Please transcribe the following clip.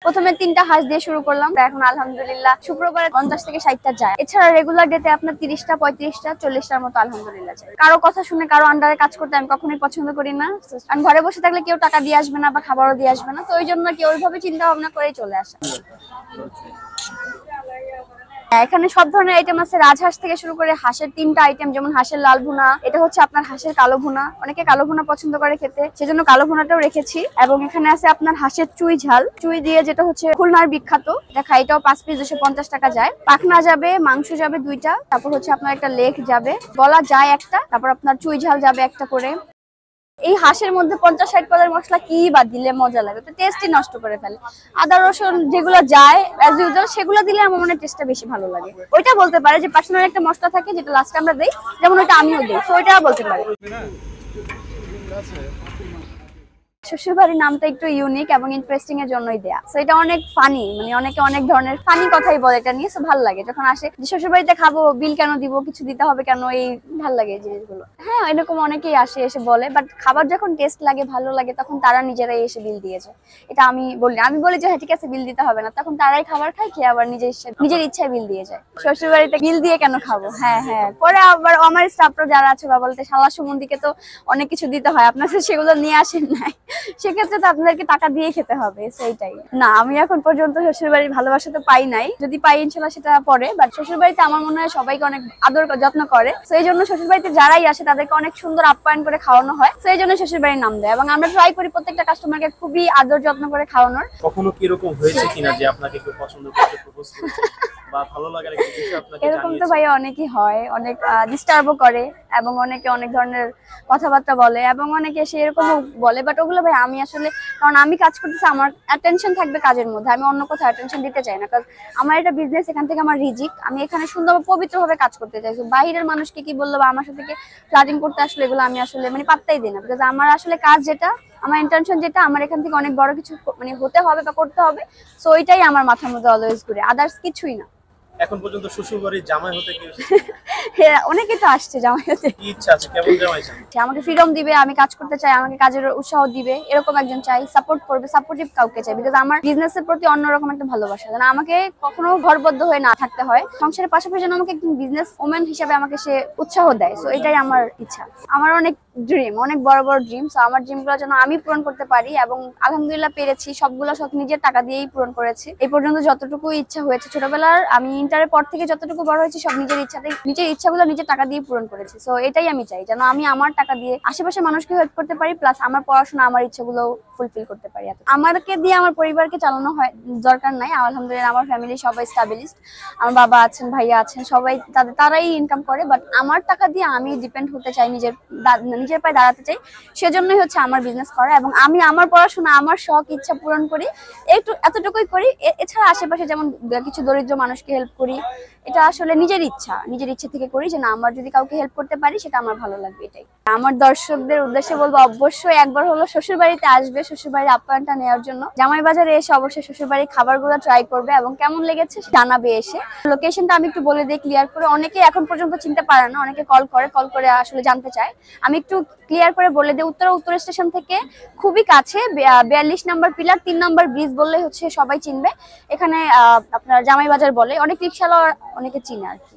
প্রথমে 3টা হাঁস দিয়ে শুরু করলাম, এখন আলহামদুলিল্লাহ শুক্রবারে 50 থেকে 60টা যায়। এছাড়া রেগুলার ডেতে আপনার 30টা 35টা 40টার মতো আলহামদুলিল্লাহ যায়। কারো কথা শুনে কারো আন্ডারে কাজ করতে আমি কখনোই পছন্দ করি না। আমি ঘরে বসে থাকলে কেউ টাকা দিয়ে আসবে না বা খাবারও দিয়ে আসবে না, তো ওই জন্য কেউ ওইভাবে চিন্তা ভাবনা করে চলে আসে। এখানে সব ধরনের আইটেম আছে, রাজহাঁস থেকে শুরু করে হাঁসের 3টা আইটেম, যেমন হাঁসের লাল ভুনা, এটা হচ্ছে আপনার হাঁসের কালো ভুনা, অনেকে কালো ভুনা পছন্দ করে খেতে, সেজন্য কালো ভুনাটাও রেখেছি। এবং এখানে আছে আপনার হাঁসের চুই ঝাল, চুই দিয়ে, যেটা হচ্ছে খুলনার বিখ্যাত, দেখা এটাও 5 পিস 250 টাকা যায়। পাখনা যাবে, মাংস যাবে 2টা, তারপর হচ্ছে আপনার একটা লেগ যাবে, গলা যায় একটা, তারপর আপনার চুই ঝাল যাবে একটা করে। এই হাঁসের মধ্যে 50-60 পদের মশলা কি বা দিলে মজা লাগে, তো টেস্টই নষ্ট করে ফেলে। আদা রসুন যেগুলো যায় অ্যাজ ইউজুয়াল সেগুলো দিলে আমার মনে হয় টেস্টটা বেশি ভালো লাগে। ওইটা বলতে পারে যে পার্সোনাল একটা মশলা থাকে যেটা লাস্টে আমরা দেই, যেমন ওইটা আমিও দিই, তো ওইটা বলতে পারে। শ্বশুরবাড়ির নামটা একটু ইউনিক এবং ইন্টারেস্টিং এর জন্যই দেয়া, সো এটা অনেক ফানি, মানে অনেকে অনেক ধরনের ফানি কথাই বলে এটা নিয়ে, সো ভালো লাগে যখন আসে যে শ্বশুরবাড়িতে খাবো, বিল কেন দিব, কিছু দিতে হবে কেন, এই ভালো লাগে এই জিনিসগুলো। হ্যাঁ, এরকম অনেকেই আসে, এসে বলে, বাট খাবার যখন টেস্ট লাগে, ভালো লাগে, তখন তারা নিজেরাই এসে বিল দিয়েছে। এটা আমি বলি যে হ্যাঁ ঠিক আছে বিল দিতে হবে না, তখন তারাই খাবার খায়, খেয়ে আবার নিজের ইচ্ছায় বিল দিয়ে যায়। শ্বশুরবাড়িতে বিল দিয়ে কেন খাবো? হ্যাঁ হ্যাঁ, পরে আবার আমার স্টাফরা যারা আছে বা বলতে শালা সুমন্দিকে তো অনেক কিছু দিতে হয়, আপনাদের সেগুলো নিয়ে আসেন নাই, সেক্ষেত্রে তো আপনাদেরকে টাকা দিয়ে খেতে হবে, সেইটাই না। আমি এখন পর্যন্ত শ্বশুরবাড়ির ভালোবাসা তো পাই নাই, যদি পাই ইনশাল্লাহ সেটা পরে, বাট শ্বশুরবাড়িতে আমার মনে হয় সবাইকে অনেক আদর যত্ন করে, সেই জন্য শ্বশুরবাড়িতে যারাই আসে তাদেরকে অনেক সুন্দর আপ্যায়ন করে খাওয়ানো হয়, সেই জন্য শ্বশুরবাড়ির নাম দেয়। এবং আমরা ট্রাই করি প্রত্যেকটা কাস্টমারকে খুবই আদর যত্ন করে খাওয়ানোর। কখনো কি এরকম হয়েছে কিনা যে আপনাকে কেউ পছন্দ করতে প্রপোজ করেছে বা ভালো লাগার একটা বিষয় আপনাকে জানিয়েছে? এরকম তো ভাই অনেকই হয়, অনেক ডিস্টার্বও করে এবং অনেকে অনেক ধরনের কথাবার্তা বলে এবং অনেকে এসে এরকমও বলে, বাট ওগুলো ভাই আমি আসলে, কারণ আমি কাজ করতেছি, আমার অ্যাটেনশন থাকবে কাজের মধ্যে, আমি অন্য কোথাও অ্যাটেনশন দিতে চাই না, কারণ আমার এটা বিজনেস, এখান থেকে আমার রিজিক, আমি এখানে সুন্দর পবিত্রভাবে কাজ করতে চাই। বাইরের মানুষকে কি বললো বা আমার সাথে ফ্লার্টিং করতে আসলে, এগুলো আমি আসলে মানে পাত্তাই দিই না, বিকজ আমার আসলে কাজ যেটা, আমার ইন্টেনশন যেটা, আমার এখান থেকে অনেক বড় কিছু মানে হতে হবে বা করতে হবে, সো ওইটাই আমার মাথার মধ্যে অলওয়েজ ঘুরে, আদার্স কিছুই না। এখন পর্যন্ত শ্বশুরবাড়ির জামাই হতে কি হ্যাঁ, অনেকে তো আসছে জামাই হতে, কি ইচ্ছা আছে, কেমন জামাই চান? আমাকে ফ্রিডম দিবে, আমি কাজ করতে চাই, আমাকে কাজের উৎসাহ দিবে, এরকম একজন চাই, সাপোর্ট করবে, সাপোর্টিভ কাউকে চাই, বিকজ আমার বিজনেসের প্রতি অন্যরকম একটা ভালোবাসা, যেন আমাকে কখনো ঘরবদ্ধ হয়ে না থাকতে হয়, সংসারের পাশাপাশি যেন আমাকে একজন বিজনেস ওম্যান হিসেবে আমাকে সে উৎসাহ দেয়, সো এটাই আমার ইচ্ছা। আমার অনেক ড্রিম, অনেক বড় বড় ড্রিম, সো আমার ড্রিমগুলো যেন আমি পূরণ করতে পারি, এবং আলহামদুলিল্লাহ পেরেছি, সবগুলো সব নিজের টাকা দিয়েই পূরণ করেছি এই পর্যন্ত, যতটুকু ইচ্ছা হয়েছে ছোটবেলার, আমি ইন্টারের পর থেকে যতটুকু বড় হয়েছি, সব নিজের ইচ্ছাগুলো নিজের টাকা দিয়ে পূরণ করেছি, সো এটাই আমি চাই, যেন আমি আমার টাকা দিয়ে আশেপাশে মানুষকে হেল্প করতে পারি, প্লাস আমার পড়াশোনা, আমার ইচ্ছাগুলো ফুলফিল করতে পারি। আমাকে দিয়ে আমার পরিবারকে চালানো হয় দরকার নাই, আলহামদুলিল্লাহ আমার ফ্যামিলি সবাই স্টাবলিশড, আমার বাবা আছেন, ভাইয়া আছেন, সবাই তারাই ইনকাম করে, বাট আমার টাকা দিয়ে আমি ডিপেন্ড হতে চাই, নিজের পায়ে দাঁড়াতে চাই, সেজন্যই হচ্ছে আমার বিজনেস করা, এবং আমি আমার পড়াশোনা, আমার শখ ইচ্ছা পূরণ করি, এতটুকুই করি। এছাড়া আশেপাশে যেমন কিছু দরিদ্র মানুষকে হেল্প করি, এটা আসলে নিজের ইচ্ছা থেকে করি, যে না আমার যদি কাউকে হেল্প করতে পারি সেটা আমার ভালো লাগবে। এটাই আমার দর্শকদের উদ্দেশ্যে বলবো, অবশ্যই একবার হলো শ্বশুরবাড়িতে আসবে, শ্বশুরবাড়ির আপ্যায়নটা নেওয়ার জন্য। জামাই বাজারে এসে অবশ্যই শ্বশুরবাড়ির খাবারগুলো ট্রাই করবে এবং কেমন লেগেছে জানাবে এসে। লোকেশনটা আমি একটু বলে দিই ক্লিয়ার করে, অনেকে এখন পর্যন্ত চিনতে পারে না, অনেকে কল করে আসলে জানতে চায়, আমি একটু ক্লিয়ার করে বলে দিই। উত্তর স্টেশন থেকে খুবই কাছে, 42 নম্বর পিলার, 3 নম্বর ব্রিজ বললে হচ্ছে সবাই চিনবে। এখানে আপনার জামাই বাজার বলে, অনেক রিকশাওয়ালা অনেকে চিনে আর কি।